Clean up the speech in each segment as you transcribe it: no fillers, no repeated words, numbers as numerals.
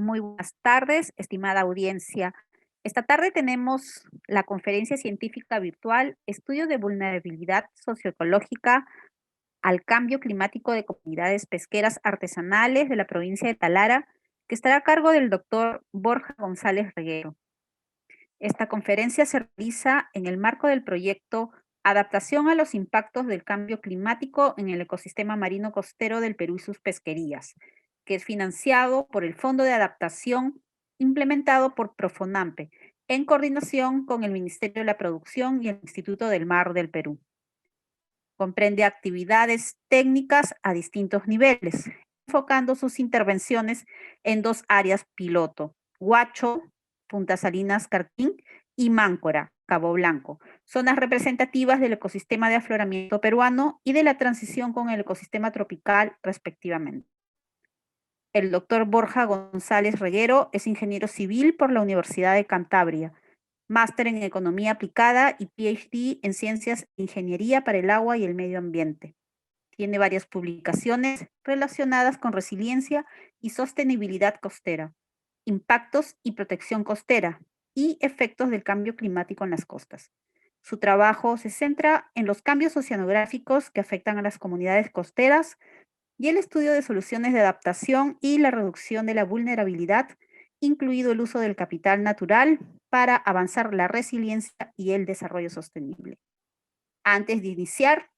Muy buenas tardes, estimada audiencia. Esta tarde tenemos la conferencia científica virtual Estudio de vulnerabilidad socioecológica al cambio climático de comunidades pesqueras artesanales de la provincia de Talara, que estará a cargo del doctor Borja González Reguero. Esta conferencia se realiza en el marco del proyecto Adaptación a los impactos del cambio climático en el ecosistema marino costero del Perú y sus pesquerías, que es financiado por el Fondo de Adaptación implementado por Profonampe, en coordinación con el Ministerio de la Producción y el Instituto del Mar del Perú. Comprende actividades técnicas a distintos niveles, enfocando sus intervenciones en dos áreas piloto: Huacho, Punta Salinas, Carquín, y Máncora, Cabo Blanco, zonas representativas del ecosistema de afloramiento peruano y de la transición con el ecosistema tropical, respectivamente. El doctor Borja González Reguero es ingeniero civil por la Universidad de Cantabria, máster en Economía Aplicada y PhD en Ciencias e Ingeniería para el Agua y el Medio Ambiente. Tiene varias publicaciones relacionadas con resiliencia y sostenibilidad costera, impactos y protección costera y efectos del cambio climático en las costas. Su trabajo se centra en los cambios oceanográficos que afectan a las comunidades costeras y el estudio de soluciones de adaptación y la reducción de la vulnerabilidad, incluido el uso del capital natural para avanzar la resiliencia y el desarrollo sostenible. Antes de iniciar,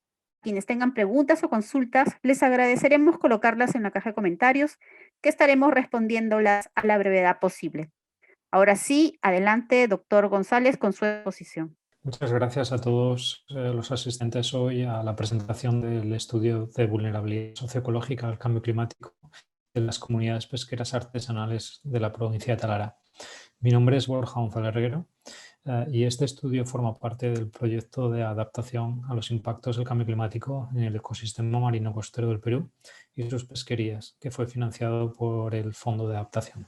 quienes tengan preguntas o consultas, les agradeceremos colocarlas en la caja de comentarios, que estaremos respondiéndolas a la brevedad posible. Ahora sí, adelante, doctor González, con su exposición. Muchas gracias a todos los asistentes hoy a la presentación del estudio de vulnerabilidad socioecológica al cambio climático de las comunidades pesqueras artesanales de la provincia de Talara. Mi nombre es Borja González Reguero y este estudio forma parte del proyecto de adaptación a los impactos del cambio climático en el ecosistema marino costero del Perú y sus pesquerías, que fue financiado por el Fondo de Adaptación.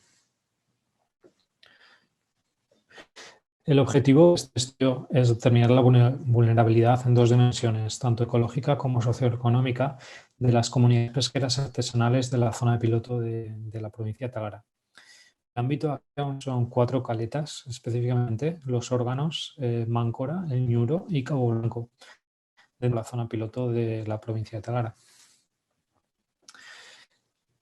El objetivo de este estudio es determinar la vulnerabilidad en dos dimensiones, tanto ecológica como socioeconómica, de las comunidades pesqueras artesanales de la zona de piloto de la provincia de Talara. El ámbito de acción son 4 caletas, específicamente los órganos Máncora, El Ñuro y Cabo Blanco, de la zona piloto de la provincia de Talara.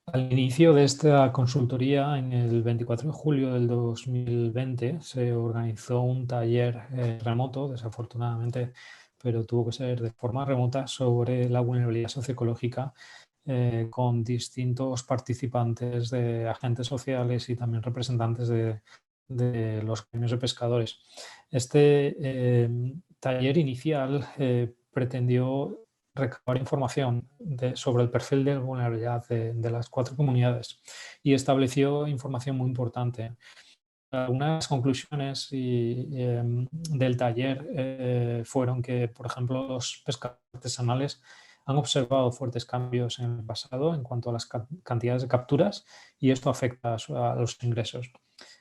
Al inicio de esta consultoría, en el 24 de julio del 2020, se organizó un taller remoto, desafortunadamente, pero tuvo que ser de forma remota, sobre la vulnerabilidad socioecológica con distintos participantes de agentes sociales y también representantes de los gremios de pescadores. Este taller inicial pretendió recabar información sobre el perfil de vulnerabilidad de las 4 comunidades y estableció información muy importante. Algunas conclusiones del taller fueron que, por ejemplo, los pescadores artesanales han observado fuertes cambios en el pasado en cuanto a las cantidades de capturas y esto afecta a los ingresos.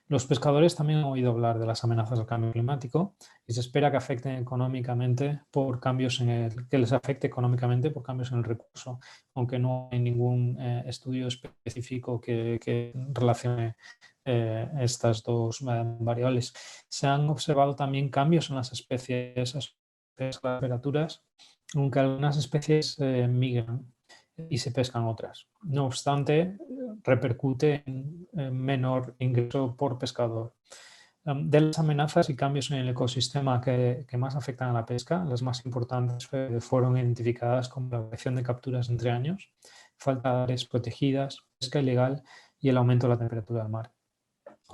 Los pescadores también han oído hablar de las amenazas del cambio climático y se espera que afecten económicamente por cambios que les afecte económicamente por cambios en el recurso, aunque no hay ningún estudio específico que relacione estas dos variables. Se han observado también cambios en las especies, las temperaturas, aunque algunas especies migran y se pescan otras. No obstante, repercute en menor ingreso por pescador. De las amenazas y cambios en el ecosistema que más afectan a la pesca, las más importantes fueron identificadas como la variación de capturas entre años, falta de áreas protegidas, pesca ilegal y el aumento de la temperatura del mar.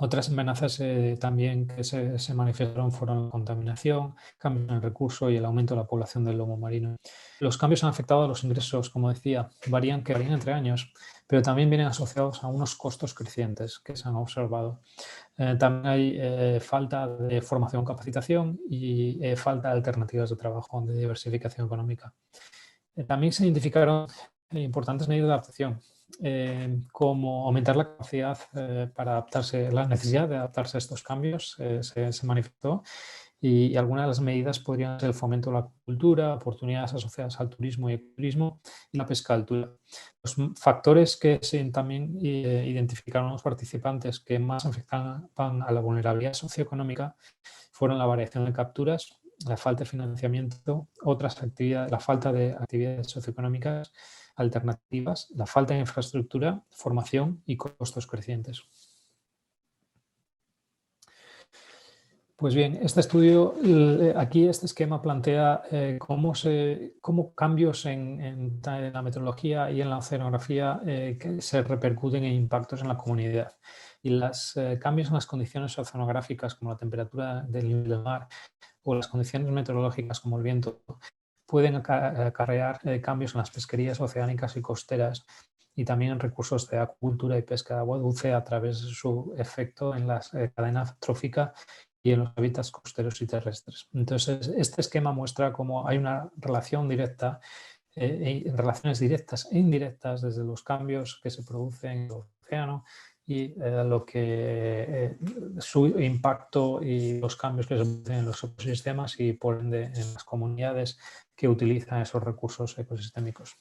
Otras amenazas también que se manifestaron fueron la contaminación, cambios en el recurso y el aumento de la población del lobo marino. Los cambios han afectado a los ingresos, como decía, varían entre años, pero también vienen asociados a unos costos crecientes que se han observado. También hay falta de formación, capacitación y falta de alternativas de trabajo, de diversificación económica. También se identificaron importantes medidas de adaptación, como aumentar la capacidad para adaptarse, la necesidad de adaptarse a estos cambios se manifestó Y algunas de las medidas podrían ser el fomento de la cultura, oportunidades asociadas al turismo y ecoturismo y la pescacultura. Los factores que también identificaron los participantes que más afectaban a la vulnerabilidad socioeconómica fueron la variación de capturas, la falta de financiamiento, otras actividades, la falta de actividades socioeconómicas alternativas, la falta de infraestructura, formación y costos crecientes. Pues bien, este estudio, aquí este esquema plantea cómo cambios en la meteorología y en la oceanografía que se repercuten en impactos en la comunidad. Y los cambios en las condiciones oceanográficas, como la temperatura del nivel del mar o las condiciones meteorológicas, como el viento, pueden acarrear cambios en las pesquerías oceánicas y costeras y también en recursos de acuicultura y pesca de agua dulce a través de su efecto en la cadena trófica y en los hábitats costeros y terrestres. Entonces, este esquema muestra cómo hay una relación directa, relaciones directas e indirectas desde los cambios que se producen en el océano y su impacto y los cambios que se producen en los ecosistemas y por ende en las comunidades que utilizan esos recursos ecosistémicos.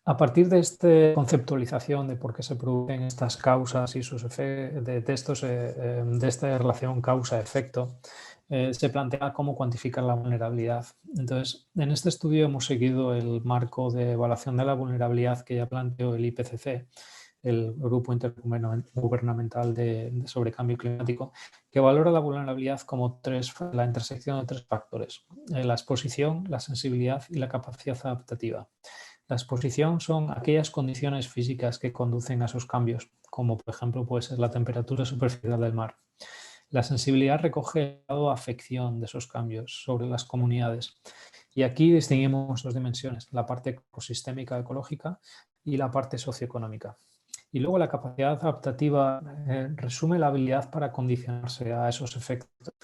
A partir de esta conceptualización de por qué se producen estas causas y sus efectos, de esta relación causa-efecto, se plantea cómo cuantificar la vulnerabilidad. Entonces, en este estudio hemos seguido el marco de evaluación de la vulnerabilidad que ya planteó el IPCC, el Grupo Intergubernamental sobre Cambio Climático, que valora la vulnerabilidad como la intersección de tres factores: la exposición, la sensibilidad y la capacidad adaptativa. La exposición son aquellas condiciones físicas que conducen a esos cambios, como por ejemplo puede ser la temperatura superficial del mar. La sensibilidad recoge el grado de afección de esos cambios sobre las comunidades. Y aquí distinguimos dos dimensiones: la parte ecosistémica ecológica y la parte socioeconómica. Y luego la capacidad adaptativa resume la habilidad para condicionarse a esos efectos.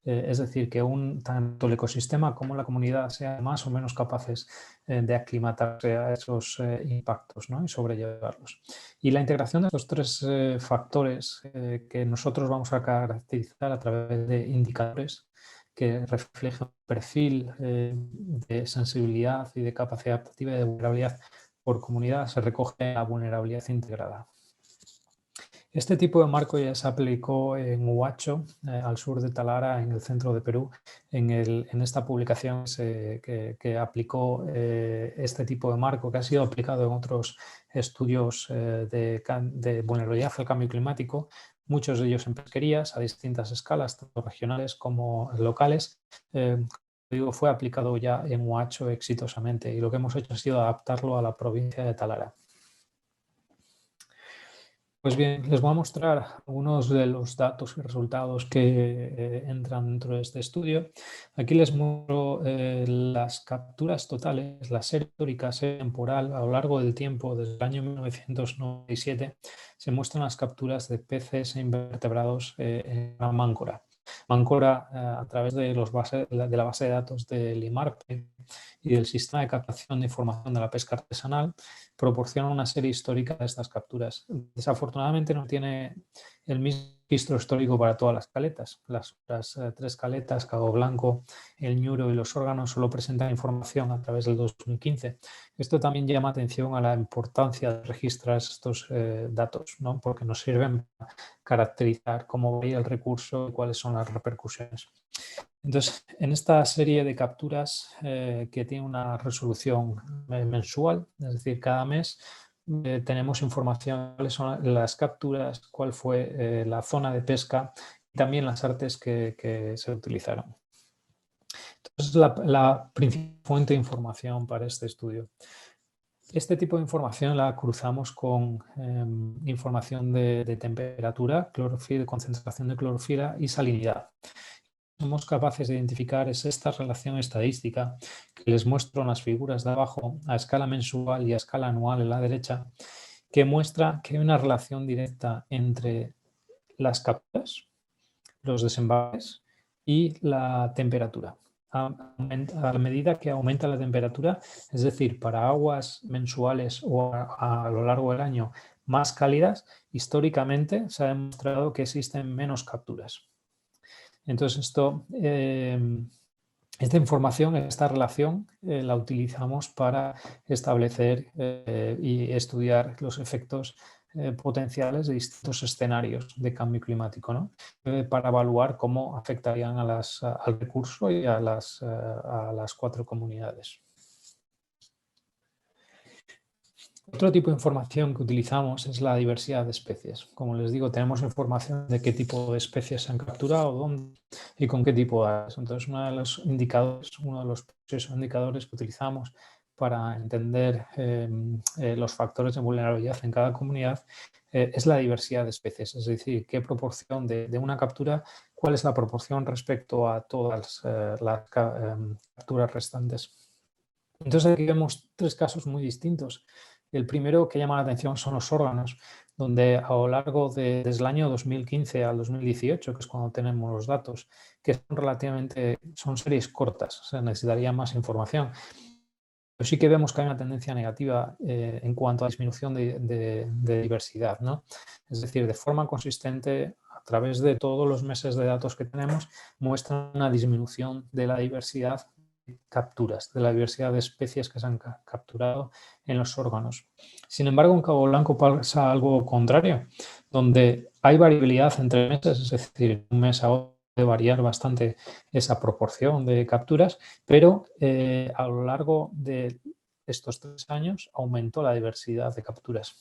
Es decir, que tanto el ecosistema como la comunidad sean más o menos capaces de aclimatarse a esos impactos, ¿no? Y sobrellevarlos. Y la integración de estos tres factores que nosotros vamos a caracterizar a través de indicadores que reflejan un perfil de sensibilidad y de capacidad adaptativa y de vulnerabilidad por comunidad se recoge en la vulnerabilidad integrada. Este tipo de marco ya se aplicó en Huacho, al sur de Talara, en el centro de Perú. En esta publicación que aplicó este tipo de marco, que ha sido aplicado en otros estudios de vulnerabilidad al cambio climático, muchos de ellos en pesquerías a distintas escalas, tanto regionales como locales. Fue aplicado ya en Huacho exitosamente y lo que hemos hecho ha sido adaptarlo a la provincia de Talara. Pues bien, les voy a mostrar algunos de los datos y resultados que entran dentro de este estudio. Aquí les muestro las capturas totales, la serie histórica, serie temporal, a lo largo del tiempo, desde el año 1997, se muestran las capturas de peces e invertebrados en la Máncora. Máncora, a través de la base de datos del IMARPE y del sistema de captación de información de la pesca artesanal, proporciona una serie histórica de estas capturas. Desafortunadamente no tiene el mismo registro histórico para todas las caletas. Las tres caletas, Cabo Blanco, el Ñuro y los órganos, solo presentan información a través del 2015. Esto también llama atención a la importancia de registrar estos datos, ¿no? Porque nos sirven para caracterizar cómo va el recurso y cuáles son las repercusiones. Entonces, en esta serie de capturas que tiene una resolución mensual, es decir, cada mes tenemos información de cuáles son las capturas, cuál fue la zona de pesca y también las artes que se utilizaron. Entonces, la principal fuente de información para este estudio. Este tipo de información la cruzamos con información de temperatura, clorofila, concentración de clorofila y salinidad. Somos capaces de identificar es esta relación estadística que les muestro en las figuras de abajo a escala mensual y a escala anual en la derecha, que muestra que hay una relación directa entre las capturas, los desembarques y la temperatura. A medida que aumenta la temperatura, es decir, para aguas mensuales o a lo largo del año más cálidas, históricamente se ha demostrado que existen menos capturas. Entonces, esta información, esta relación, la utilizamos para establecer y estudiar los efectos potenciales de distintos escenarios de cambio climático, ¿no? Para evaluar cómo afectarían al recurso y a las 4 comunidades. Otro tipo de información que utilizamos es la diversidad de especies. Como les digo, tenemos información de qué tipo de especies se han capturado, dónde y con qué tipo de aves. Entonces, uno de los indicadores que utilizamos para entender los factores de vulnerabilidad en cada comunidad es la diversidad de especies, es decir, qué proporción de una captura, cuál es la proporción respecto a todas las capturas restantes. Entonces aquí vemos 3 casos muy distintos. El primero que llama la atención son los órganos, donde a lo largo desde el año 2015 al 2018, que es cuando tenemos los datos, que son series cortas, se necesitaría más información. Pero sí que vemos que hay una tendencia negativa en cuanto a disminución de diversidad, ¿no? Es decir, de forma consistente, a través de todos los meses de datos que tenemos, muestran una disminución de la diversidad de capturas, de la diversidad de especies que se han capturado en los órganos. Sin embargo, en Cabo Blanco pasa algo contrario, donde hay variabilidad entre meses, es decir, un mes a otro puede variar bastante esa proporción de capturas, pero a lo largo de estos 3 años aumentó la diversidad de capturas.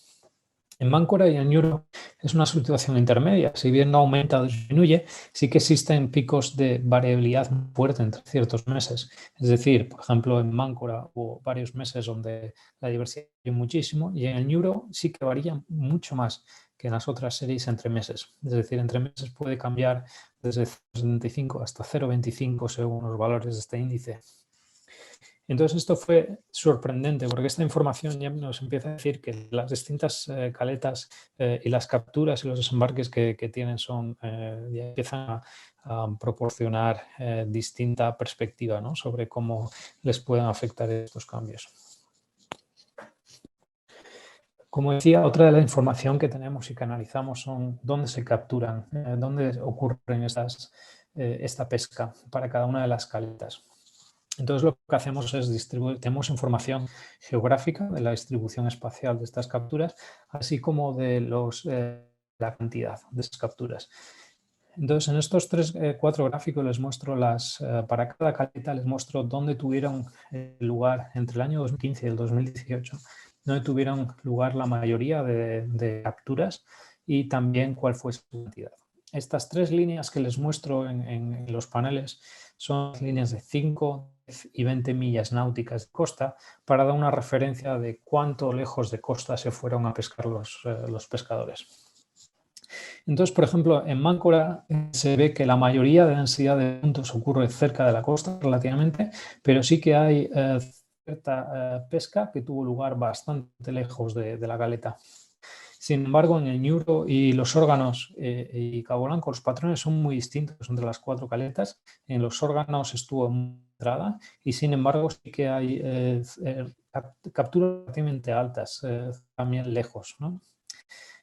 En Máncora y en Ñuro es una situación intermedia. Si bien no aumenta o disminuye, sí que existen picos de variabilidad muy fuerte entre ciertos meses. Es decir, por ejemplo, en Máncora hubo varios meses donde la diversidad varió muchísimo y en el Ñuro sí que varía mucho más que en las otras series entre meses. Es decir, entre meses puede cambiar desde 0,75 hasta 0,25 según los valores de este índice. Entonces esto fue sorprendente porque esta información ya nos empieza a decir que las distintas caletas y las capturas y los desembarques que tienen ya empiezan a proporcionar distinta perspectiva, ¿no?, sobre cómo les pueden afectar estos cambios. Como decía, otra de la información que tenemos y que analizamos son dónde se capturan, dónde ocurren esta pesca para cada una de las caletas. Entonces lo que hacemos es tenemos información geográfica de la distribución espacial de estas capturas, así como de la cantidad de esas capturas. Entonces en estos 4 gráficos les muestro para cada caleta les muestro dónde tuvieron lugar entre el año 2015 y el 2018, dónde tuvieron lugar la mayoría de capturas y también cuál fue su cantidad. Estas 3 líneas que les muestro en los paneles son líneas de 5, 10 y 20 millas náuticas de costa para dar una referencia de cuánto lejos de costa se fueron a pescar los pescadores. Entonces, por ejemplo, en Máncora se ve que la mayoría de densidad de puntos ocurre cerca de la costa relativamente, pero sí que hay cierta pesca que tuvo lugar bastante lejos de la caleta. Sin embargo, en el Ñuro y los órganos y Cabo Blanco, los patrones son muy distintos entre las 4 caletas. En los órganos estuvo muy entrada y, sin embargo, sí que hay capturas relativamente altas, también lejos, ¿no?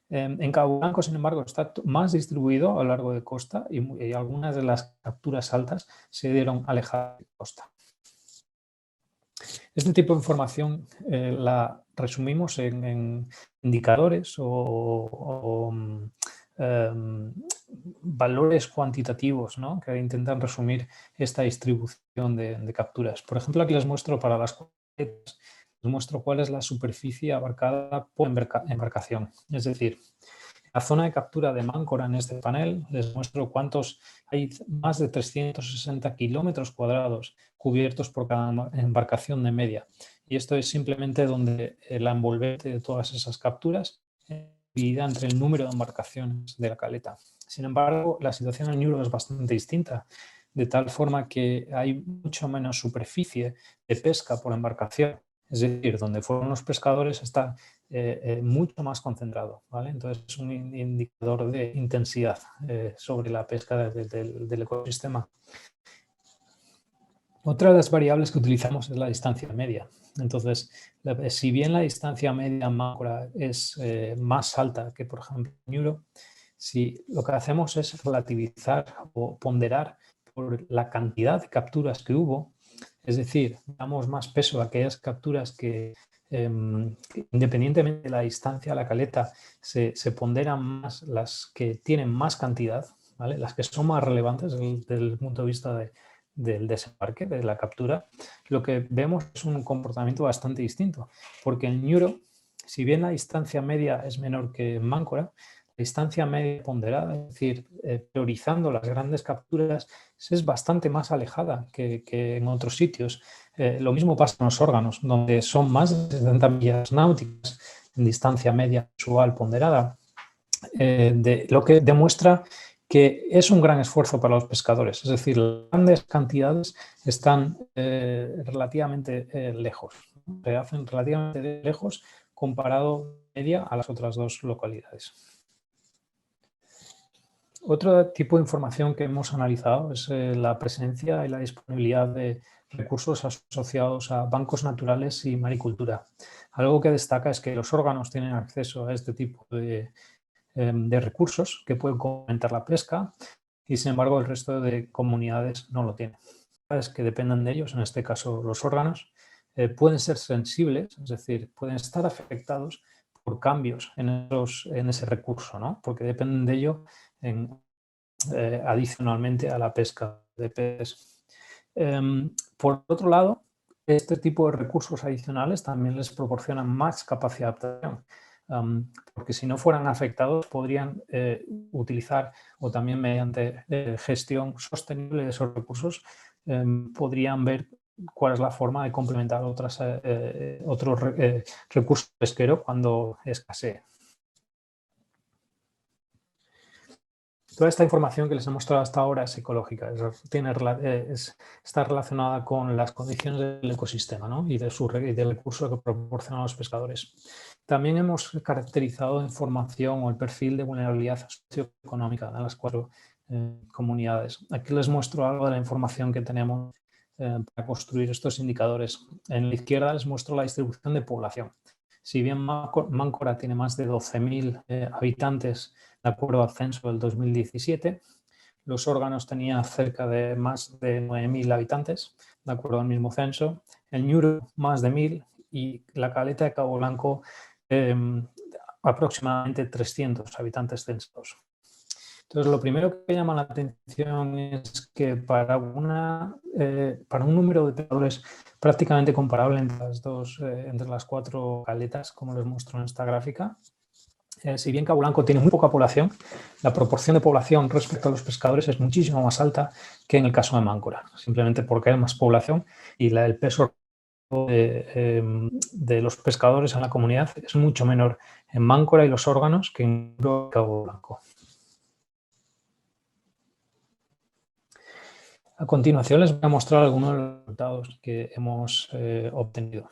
En Cabo Blanco, sin embargo, está más distribuido a lo largo de costa y algunas de las capturas altas se dieron alejadas de costa. Este tipo de información la resumimos en indicadores o valores cuantitativos, ¿no?, que intentan resumir esta distribución de capturas. Por ejemplo, aquí les muestro para las caletas, les muestro cuál es la superficie abarcada por embarcación. Es decir, la zona de captura de Máncora en este panel les muestro hay más de 360 kilómetros cuadrados cubiertos por cada embarcación de media. Y esto es simplemente donde la envolvente de todas esas capturas es dividida entre el número de embarcaciones de la caleta. Sin embargo, la situación en Ñuro es bastante distinta, de tal forma que hay mucho menos superficie de pesca por embarcación. Es decir, donde fueron los pescadores está mucho más concentrado, ¿vale? Entonces es un indicador de intensidad sobre la pesca del ecosistema. Otra de las variables que utilizamos es la distancia media. Entonces, si bien la distancia media en Máncora es más alta que, por ejemplo, en Ñuro, si lo que hacemos es relativizar o ponderar por la cantidad de capturas que hubo, es decir, damos más peso a aquellas capturas que independientemente de la distancia a la caleta, se ponderan más las que tienen más cantidad, ¿vale? Las que son más relevantes desde el punto de vista del desembarque, de la captura, lo que vemos es un comportamiento bastante distinto, porque en Ñuro, si bien la distancia media es menor que en Máncora, la distancia media ponderada, es decir, priorizando las grandes capturas, es bastante más alejada que en otros sitios. Lo mismo pasa en los órganos, donde son más de 70 millas náuticas en distancia media visual ponderada, lo que demuestra que es un gran esfuerzo para los pescadores, es decir, las grandes cantidades están relativamente lejos, se hacen relativamente lejos comparado media a las otras dos localidades. Otro tipo de información que hemos analizado es la presencia y la disponibilidad de recursos asociados a bancos naturales y maricultura. Algo que destaca es que los órganos tienen acceso a este tipo de recursos que pueden complementar la pesca y, sin embargo, el resto de comunidades no lo tienen. Las que dependen de ellos, en este caso los órganos, pueden ser sensibles, es decir, pueden estar afectados por cambios en ese recurso, ¿no? Porque dependen de ello adicionalmente a la pesca de peces. Por otro lado, este tipo de recursos adicionales también les proporcionan más capacidad de adaptación, porque si no fueran afectados podrían utilizar, o también mediante gestión sostenible de esos recursos, podrían ver cuál es la forma de complementar otros recursos pesqueros cuando escasee. Toda esta información que les he mostrado hasta ahora es ecológica, está relacionada con las condiciones del ecosistema, ¿no? y del recurso que proporcionan los pescadores. También hemos caracterizado información o el perfil de vulnerabilidad socioeconómica de las 4 comunidades. Aquí les muestro algo de la información que tenemos para construir estos indicadores. En la izquierda les muestro la distribución de población. Si bien Máncora tiene más de 12.000 habitantes, de acuerdo al censo del 2017, los órganos tenían cerca de más de 9.000 habitantes, de acuerdo al mismo censo, el Ñuro más de 1.000 y la caleta de Cabo Blanco aproximadamente 300 habitantes censados. Entonces, lo primero que llama la atención es que para un número de pescadores prácticamente comparable entre las 4 caletas, como les muestro en esta gráfica, si bien Cabo Blanco tiene muy poca población, la proporción de población respecto a los pescadores es muchísimo más alta que en el caso de Máncora, simplemente porque hay más población y el peso de los pescadores en la comunidad es mucho menor en Máncora y los órganos que en Cabo Blanco. A continuación les voy a mostrar algunos de los resultados que hemos obtenido.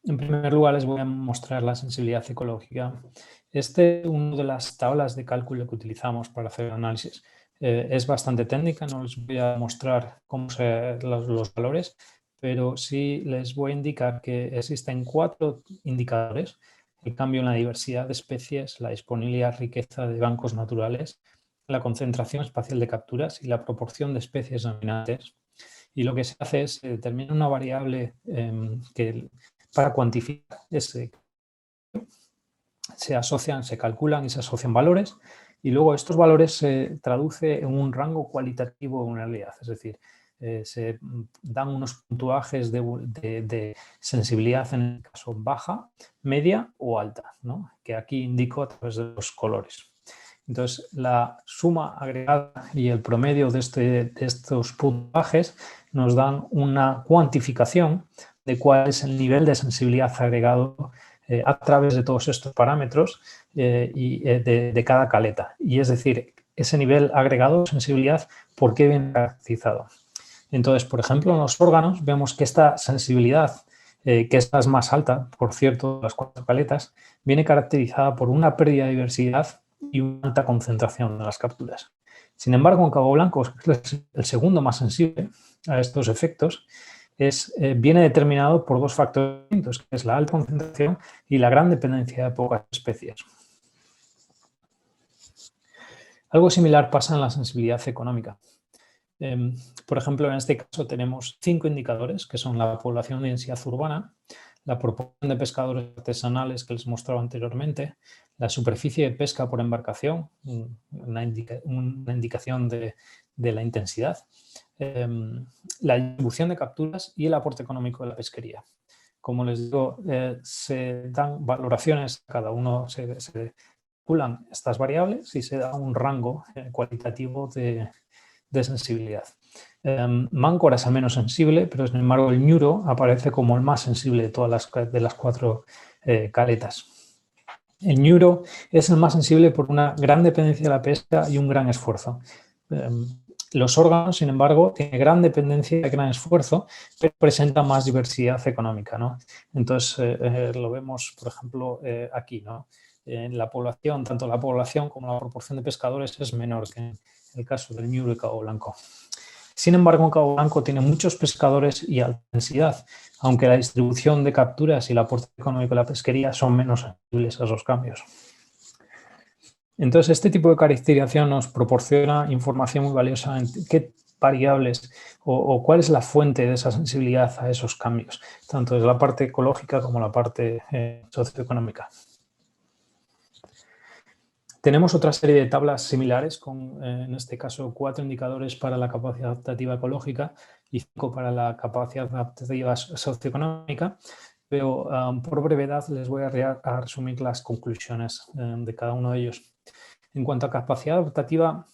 En primer lugar, les voy a mostrar la sensibilidad ecológica. Este es una de las tablas de cálculo que utilizamos para hacer el análisis. Es bastante técnica, no les voy a mostrar cómo los valores, pero sí les voy a indicar que existen 4 indicadores: el cambio en la diversidad de especies, la disponibilidad riqueza de bancos naturales, la concentración espacial de capturas y la proporción de especies dominantes. Y lo que se hace es determinar una variable para cuantificar se calculan y se asocian valores, y luego estos valores se traducen en un rango cualitativo de vulnerabilidad, es decir, se dan unos puntuajes de sensibilidad, en el caso baja, media o alta, ¿no? Que aquí indico a través de los colores. Entonces, la suma agregada y el promedio de estos puntajes nos dan una cuantificación de cuál es el nivel de sensibilidad agregado a través de todos estos parámetros de cada caleta. Y es decir, ese nivel agregado de sensibilidad, ¿por qué viene caracterizado? Entonces, por ejemplo, en los órganos vemos que esta sensibilidad, que esta es más alta, por cierto, de las 4 caletas, viene caracterizada por una pérdida de diversidad y una alta concentración de las capturas. Sin embargo, en Cabo Blanco, que es el segundo más sensible a estos efectos, viene determinado por dos factores distintos, que es la alta concentración y la gran dependencia de pocas especies. Algo similar pasa en la sensibilidad económica. Por ejemplo, en este caso tenemos 5 indicadores, que son la población de densidad urbana, la proporción de pescadores artesanales que les mostraba anteriormente, la superficie de pesca por embarcación, una indicación de la intensidad, la distribución de capturas y el aporte económico de la pesquería. Como les digo, se dan valoraciones a cada uno, se calculan estas variables y se da un rango cualitativo de sensibilidad. Máncora es el menos sensible, pero sin embargo el ñuro aparece como el más sensible de todas las 4 caletas. El ñuro es el más sensible por una gran dependencia de la pesca y un gran esfuerzo. Los órganos, sin embargo, tienen gran dependencia y gran esfuerzo, pero presentan más diversidad económica, ¿no? Entonces, lo vemos, por ejemplo, aquí, ¿no? En la población, tanto la población como la proporción de pescadores es menor que en el caso del ñuro y Cabo Blanco. Sin embargo, en Cabo Blanco tiene muchos pescadores y alta densidad, aunque la distribución de capturas y el aporte económico de la pesquería son menos sensibles a esos cambios. Entonces, este tipo de caracterización nos proporciona información muy valiosa en qué variables o cuál es la fuente de esa sensibilidad a esos cambios, tanto desde la parte ecológica como la parte socioeconómica. Tenemos otra serie de tablas similares con, en este caso, 4 indicadores para la capacidad adaptativa ecológica y 5 para la capacidad adaptativa socioeconómica, pero por brevedad les voy a resumir las conclusiones de cada uno de ellos. En cuanto a capacidad adaptativa,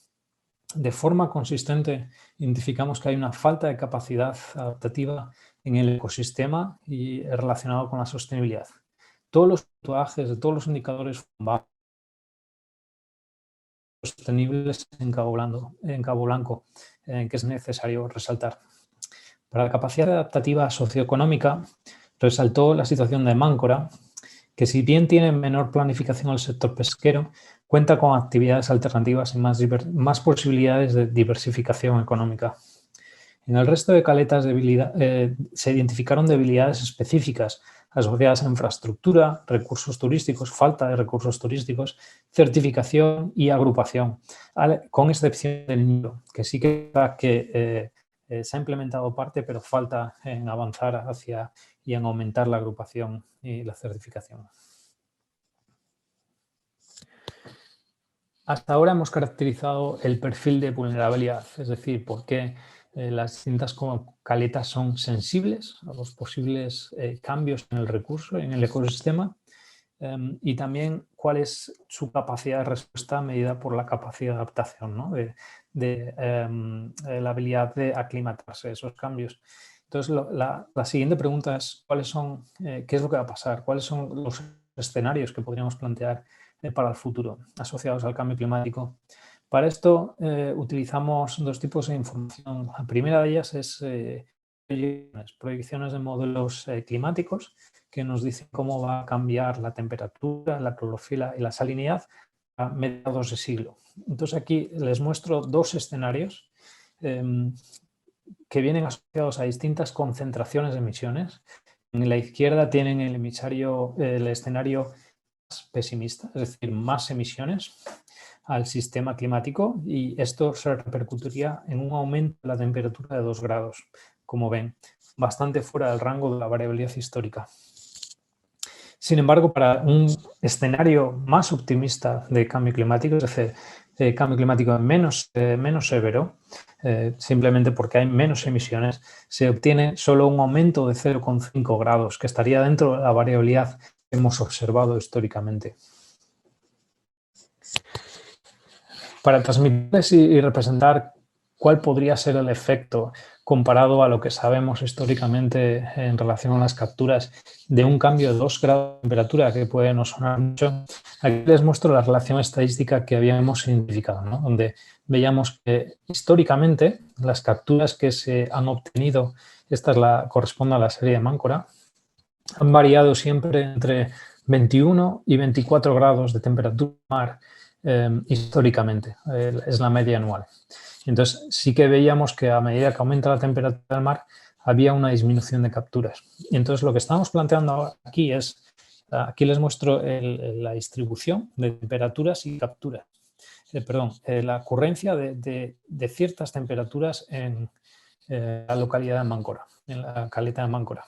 de forma consistente identificamos que hay una falta de capacidad adaptativa en el ecosistema y relacionado con la sostenibilidad. Todos los puntuajes de todos los indicadores sostenibles en Cabo Blanco, que es necesario resaltar. Para la capacidad adaptativa socioeconómica, resaltó la situación de Máncora, que si bien tiene menor planificación el sector pesquero, cuenta con actividades alternativas y más posibilidades de diversificación económica. En el resto de caletas se identificaron debilidades específicas asociadas a infraestructura, recursos turísticos, falta de recursos turísticos, certificación y agrupación, con excepción del ñuro, que sí que se ha implementado parte, pero falta en avanzar hacia y en aumentar la agrupación y la certificación. Hasta ahora hemos caracterizado el perfil de vulnerabilidad, es decir, por qué las distintas caletas son sensibles a los posibles cambios en el recurso, en el ecosistema, y también cuál es su capacidad de respuesta medida por la capacidad de adaptación, ¿no? La habilidad de aclimatarse a esos cambios. Entonces, la siguiente pregunta es ¿qué es lo que va a pasar? ¿Cuáles son los escenarios que podríamos plantear para el futuro asociados al cambio climático? Para esto utilizamos 2 tipos de información. La primera de ellas es proyecciones de modelos climáticos que nos dicen cómo va a cambiar la temperatura, la clorofila y la salinidad a mediados de siglo. Entonces aquí les muestro 2 escenarios que vienen asociados a distintas concentraciones de emisiones. En la izquierda tienen el escenario más pesimista, es decir, más emisiones al sistema climático, y esto se repercutiría en un aumento de la temperatura de 2 grados, como ven, bastante fuera del rango de la variabilidad histórica. Sin embargo, para un escenario más optimista de cambio climático, es decir, cambio climático menos severo, simplemente porque hay menos emisiones, se obtiene solo un aumento de 0,5 grados, que estaría dentro de la variabilidad que hemos observado históricamente. Para transmitirles y representar cuál podría ser el efecto comparado a lo que sabemos históricamente en relación a las capturas de un cambio de 2 grados de temperatura, que puede no sonar mucho, aquí les muestro la relación estadística que habíamos identificado, ¿no? Donde veíamos que históricamente las capturas que se han obtenido, corresponde a la serie de Máncora, han variado siempre entre 21 y 24 grados de temperatura mar históricamente, es la media anual. Entonces sí que veíamos que a medida que aumenta la temperatura del mar había una disminución de capturas. Y entonces lo que estamos planteando aquí es, aquí les muestro la distribución de temperaturas y capturas. La ocurrencia de ciertas temperaturas en la localidad de Máncora, en la caleta de Máncora.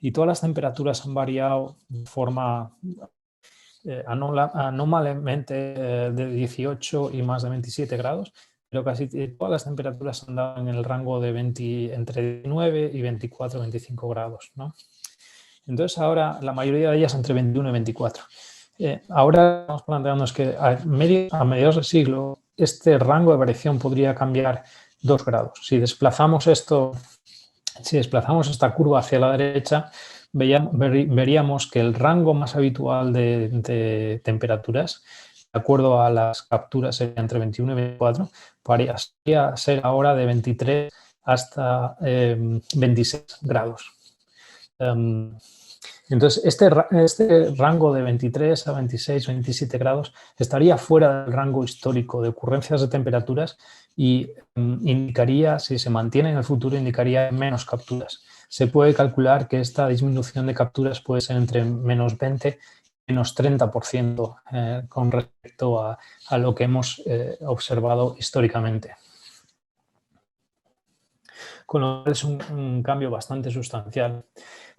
Y todas las temperaturas han variado de forma anómalamente de 18 y más de 27 grados, pero casi todas las temperaturas han dado en el rango de entre 19 y 24, 25 grados, ¿no? Entonces ahora la mayoría de ellas entre 21 y 24. Ahora estamos planteándonos que a mediados del siglo este rango de variación podría cambiar 2 grados. Si desplazamos esta curva hacia la derecha, veríamos que el rango más habitual de temperaturas, de acuerdo a las capturas, sería entre 21 y 24, podría ser ahora de 23 hasta 26 grados. Entonces, este rango de 23 a 26, 27 grados estaría fuera del rango histórico de ocurrencias de temperaturas y indicaría, si se mantiene en el futuro, indicaría menos capturas. Se puede calcular que esta disminución de capturas puede ser entre menos 20 y menos 30% con respecto a lo que hemos observado históricamente. Con lo cual es un cambio bastante sustancial.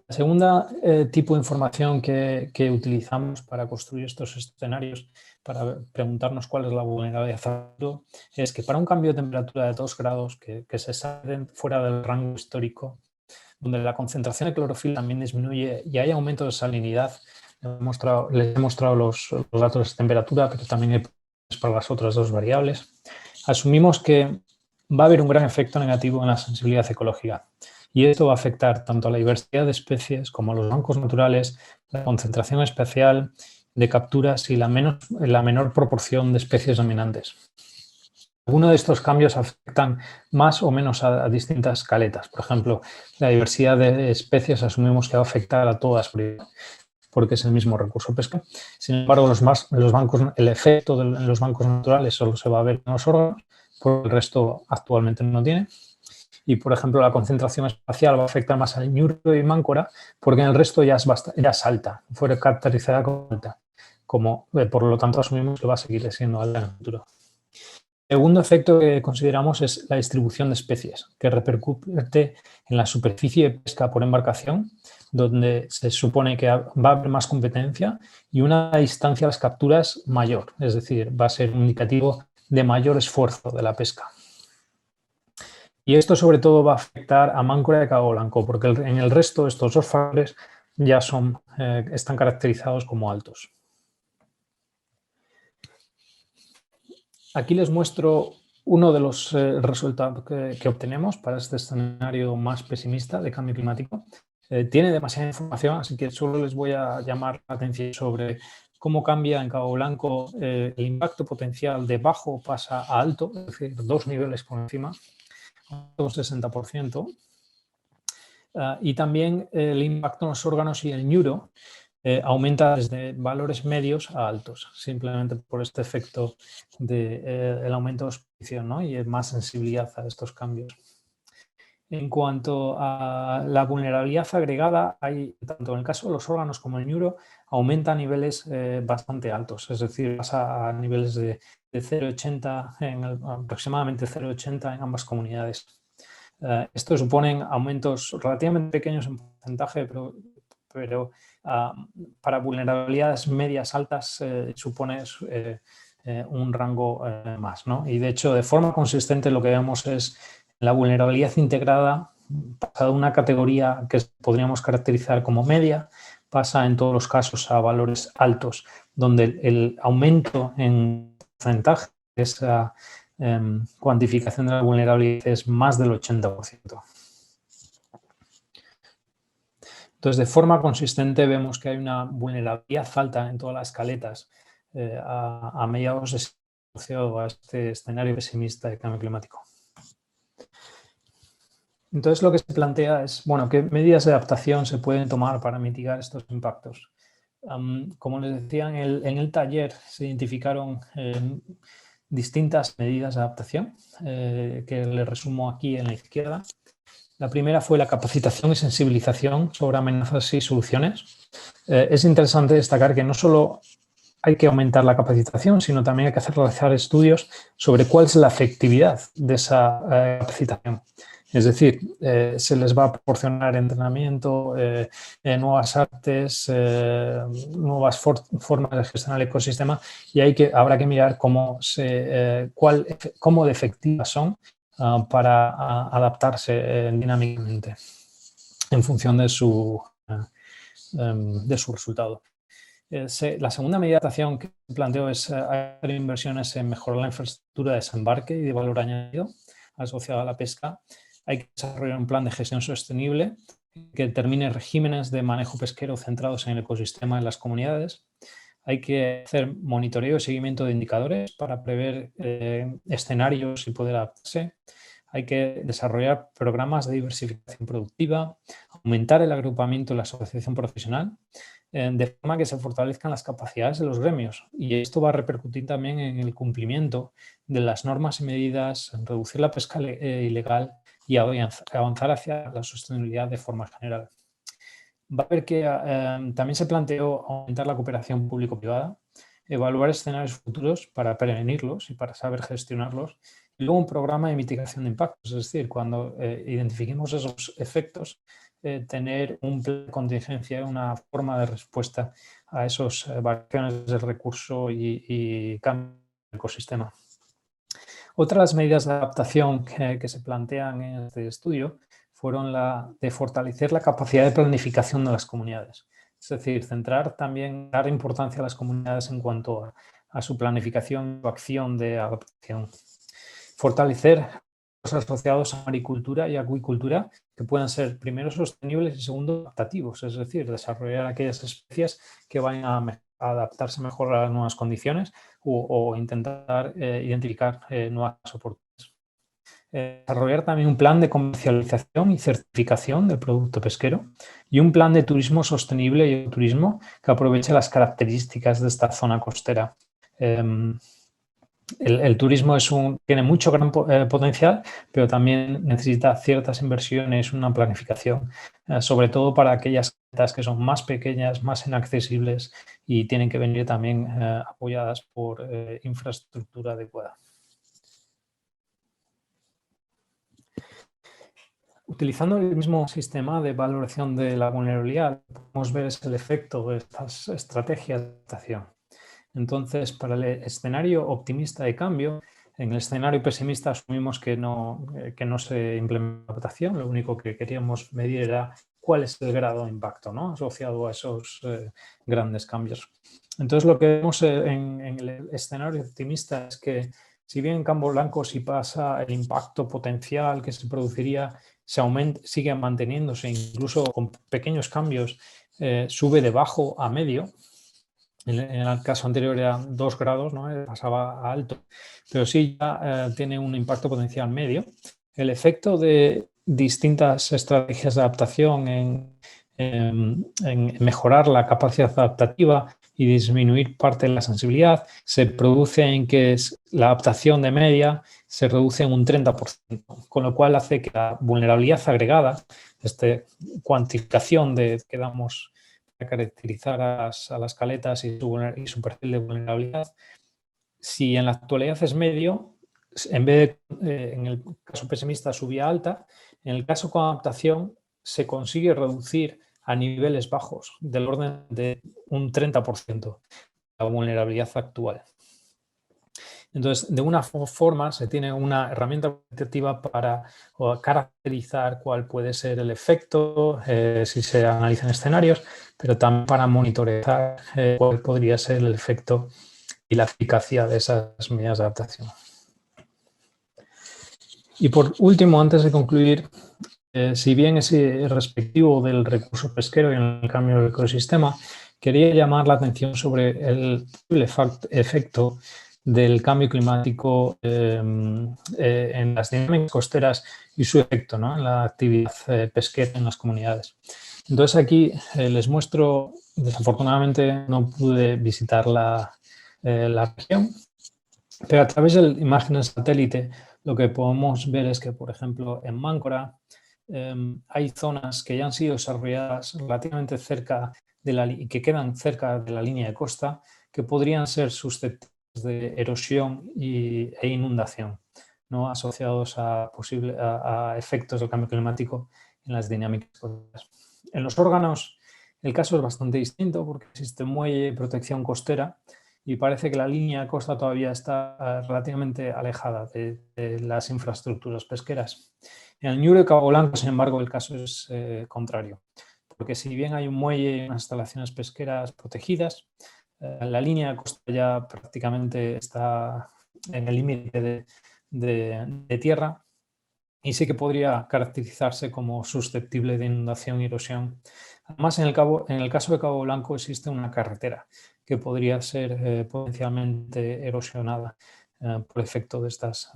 La segunda tipo de información que utilizamos para construir estos escenarios, para preguntarnos cuál es la vulnerabilidad futuro, es que para un cambio de temperatura de 2 grados que se sale fuera del rango histórico, donde la concentración de clorofila también disminuye y hay aumento de salinidad, les he mostrado los datos de temperatura, pero también para las otras dos variables, asumimos que va a haber un gran efecto negativo en la sensibilidad ecológica. Y esto va a afectar tanto a la diversidad de especies como a los bancos naturales, la concentración especial de capturas y la menor proporción de especies dominantes. Algunos de estos cambios afectan más o menos a distintas caletas. Por ejemplo, la diversidad de especies asumimos que va a afectar a todas porque es el mismo recurso pesca. Sin embargo, el efecto en los bancos naturales solo se va a ver en los órganos, por el resto actualmente no tiene. Y, por ejemplo, la concentración espacial va a afectar más al ñuro y máncora porque en el resto ya es alta, fue caracterizada como alta. Por lo tanto, asumimos que va a seguir siendo alta en el futuro. El segundo efecto que consideramos es la distribución de especies, que repercute en la superficie de pesca por embarcación, donde se supone que va a haber más competencia y una distancia a las capturas mayor, es decir, va a ser un indicativo de mayor esfuerzo de la pesca. Y esto sobre todo va a afectar a Máncora y Cabo Blanco, porque en el resto estos dos factores ya están caracterizados como altos. Aquí les muestro uno de los resultados que obtenemos para este escenario más pesimista de cambio climático. Tiene demasiada información, así que solo les voy a llamar la atención sobre cómo cambia en Cabo Blanco el impacto potencial de bajo pasa a alto, es decir, 2 niveles por encima, un 60%. Y también el impacto en los órganos y el ñuro aumenta desde valores medios a altos, simplemente por este efecto del aumento de exposición, ¿no? Y más sensibilidad a estos cambios. En cuanto a la vulnerabilidad agregada, hay, tanto en el caso de los órganos como el ñuro, aumenta a niveles bastante altos, es decir, pasa a niveles de 0,80, aproximadamente 0,80 en ambas comunidades. Esto suponen aumentos relativamente pequeños en porcentaje, pero para vulnerabilidades medias altas supone un rango más, ¿no? Y de hecho, de forma consistente lo que vemos es la vulnerabilidad integrada, pasa de una categoría que podríamos caracterizar como media, pasa en todos los casos a valores altos, donde el aumento en porcentaje de esa cuantificación de la vulnerabilidad es más del 80%. Entonces, de forma consistente vemos que hay una vulnerabilidad alta en todas las caletas a mediados de siglo asociado a este escenario pesimista de cambio climático. Entonces, lo que se plantea es, bueno, ¿qué medidas de adaptación se pueden tomar para mitigar estos impactos? Como les decía, en el taller se identificaron distintas medidas de adaptación, que les resumo aquí en la izquierda. La primera fue la capacitación y sensibilización sobre amenazas y soluciones. Es interesante destacar que no solo hay que aumentar la capacitación, sino también hay que realizar estudios sobre cuál es la efectividad de esa capacitación. Es decir, se les va a proporcionar entrenamiento, nuevas artes, nuevas formas de gestionar el ecosistema y habrá que mirar cómo de efectivas son para adaptarse dinámicamente en función de su resultado. La segunda medida de adaptación que planteo es hacer inversiones en mejorar la infraestructura de desembarque y de valor añadido asociado a la pesca. Hay que desarrollar un plan de gestión sostenible que determine regímenes de manejo pesquero centrados en el ecosistema de las comunidades. Hay que hacer monitoreo y seguimiento de indicadores para prever escenarios y poder adaptarse. Hay que desarrollar programas de diversificación productiva, aumentar el agrupamiento y la asociación profesional, de forma que se fortalezcan las capacidades de los gremios. Y esto va a repercutir también en el cumplimiento de las normas y medidas, en reducir la pesca ilegal y avanzar hacia la sostenibilidad de forma general. Va a ver que también se planteó aumentar la cooperación público-privada, evaluar escenarios futuros para prevenirlos y para saber gestionarlos, y luego un programa de mitigación de impactos, es decir, cuando identifiquemos esos efectos, tener un plan de contingencia, una forma de respuesta a esas variaciones del recurso y cambio del ecosistema. Otras medidas de adaptación que se plantean en este estudio fueron la de fortalecer la capacidad de planificación de las comunidades. Es decir, dar importancia a las comunidades en cuanto a su planificación o acción de adaptación. Fortalecer los asociados a agricultura y acuicultura que puedan ser, primero, sostenibles y segundo, adaptativos. Es decir, desarrollar aquellas especies que vayan a adaptarse mejor a las nuevas condiciones o intentar identificar nuevas oportunidades. Desarrollar también un plan de comercialización y certificación del producto pesquero y un plan de turismo sostenible y turismo que aproveche las características de esta zona costera. El turismo tiene mucho gran potencial, pero también necesita ciertas inversiones, una planificación, sobre todo para aquellas islas que son más pequeñas, más inaccesibles y tienen que venir también apoyadas por infraestructura adecuada. Utilizando el mismo sistema de valoración de la vulnerabilidad, lo que podemos ver es el efecto de estas estrategias de adaptación. Entonces, para el escenario optimista de cambio, en el escenario pesimista asumimos que no se implementa adaptación, lo único que queríamos medir era cuál es el grado de impacto, ¿no?, asociado a esos grandes cambios. Entonces, lo que vemos en el escenario optimista es que, si bien en campo blanco si pasa el impacto potencial que se produciría, sigue manteniéndose, incluso con pequeños cambios, sube de bajo a medio. En el caso anterior eran 2 grados, ¿no?, pasaba a alto, pero sí ya tiene un impacto potencial medio. El efecto de distintas estrategias de adaptación en mejorar la capacidad adaptativa y disminuir parte de la sensibilidad se produce en que la adaptación de media se reduce en un 30%, con lo cual hace que la vulnerabilidad agregada, esta cuantificación que damos a caracterizar a las caletas y su perfil de vulnerabilidad, si en la actualidad es medio, en vez de, en el caso pesimista, subía alta, en el caso con adaptación se consigue reducir a niveles bajos, del orden de un 30%, la vulnerabilidad actual. Entonces, de una forma se tiene una herramienta cuantitativa para caracterizar cuál puede ser el efecto si se analizan escenarios, pero también para monitorear cuál podría ser el efecto y la eficacia de esas medidas de adaptación. Y por último, antes de concluir, si bien es respectivo del recurso pesquero y en el cambio del ecosistema, quería llamar la atención sobre el efecto del cambio climático en las dinámicas costeras y su efecto, ¿no?, en la actividad pesquera en las comunidades. Entonces aquí les muestro, desafortunadamente no pude visitar la región, pero a través de imágenes satélite lo que podemos ver es que, por ejemplo, en Máncora hay zonas que ya han sido desarrolladas relativamente cerca y que quedan cerca de la línea de costa, que podrían ser susceptibles de erosión e inundación, ¿no?, asociados a efectos del cambio climático en las dinámicas costeras. En los órganos el caso es bastante distinto porque existe muelle y protección costera y parece que la línea de costa todavía está relativamente alejada de las infraestructuras pesqueras. En el Ñuro de Cabo Blanco, sin embargo, el caso es contrario, porque si bien hay un muelle y unas instalaciones pesqueras protegidas, la línea de costa ya prácticamente está en el límite de tierra y sí que podría caracterizarse como susceptible de inundación y erosión. Además, en el caso de Cabo Blanco existe una carretera que podría ser potencialmente erosionada por efecto de estas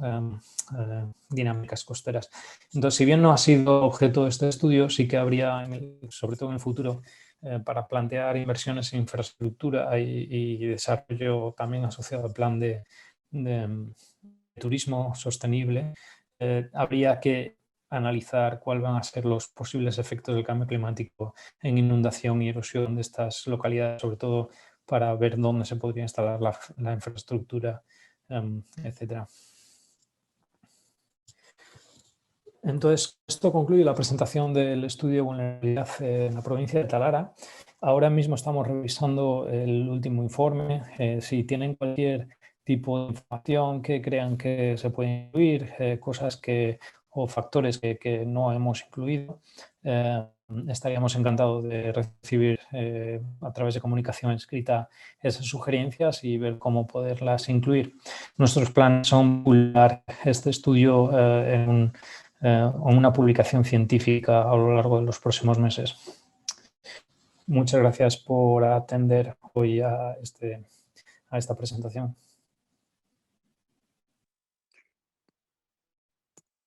dinámicas costeras. Entonces, si bien no ha sido objeto de este estudio, sí que habría, sobre todo en el futuro, para plantear inversiones en infraestructura y desarrollo también asociado al plan de turismo sostenible, habría que analizar cuáles van a ser los posibles efectos del cambio climático en inundación y erosión de estas localidades, sobre todo para ver dónde se podría instalar la infraestructura, etcétera. Entonces, esto concluye la presentación del estudio de vulnerabilidad en la provincia de Talara. Ahora mismo estamos revisando el último informe. Si tienen cualquier tipo de información que crean que se puede incluir, cosas o factores que no hemos incluido, estaríamos encantados de recibir a través de comunicación escrita esas sugerencias y ver cómo poderlas incluir. Nuestros planes son publicar este estudio o una publicación científica a lo largo de los próximos meses. Muchas gracias por atender hoy a esta presentación.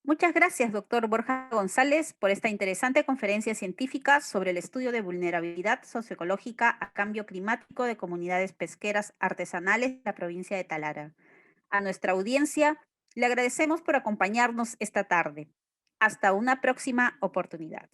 Muchas gracias, doctor Borja González, por esta interesante conferencia científica sobre el estudio de vulnerabilidad socioecológica a cambio climático de comunidades pesqueras artesanales de la provincia de Talara. A nuestra audiencia, le agradecemos por acompañarnos esta tarde. Hasta una próxima oportunidad.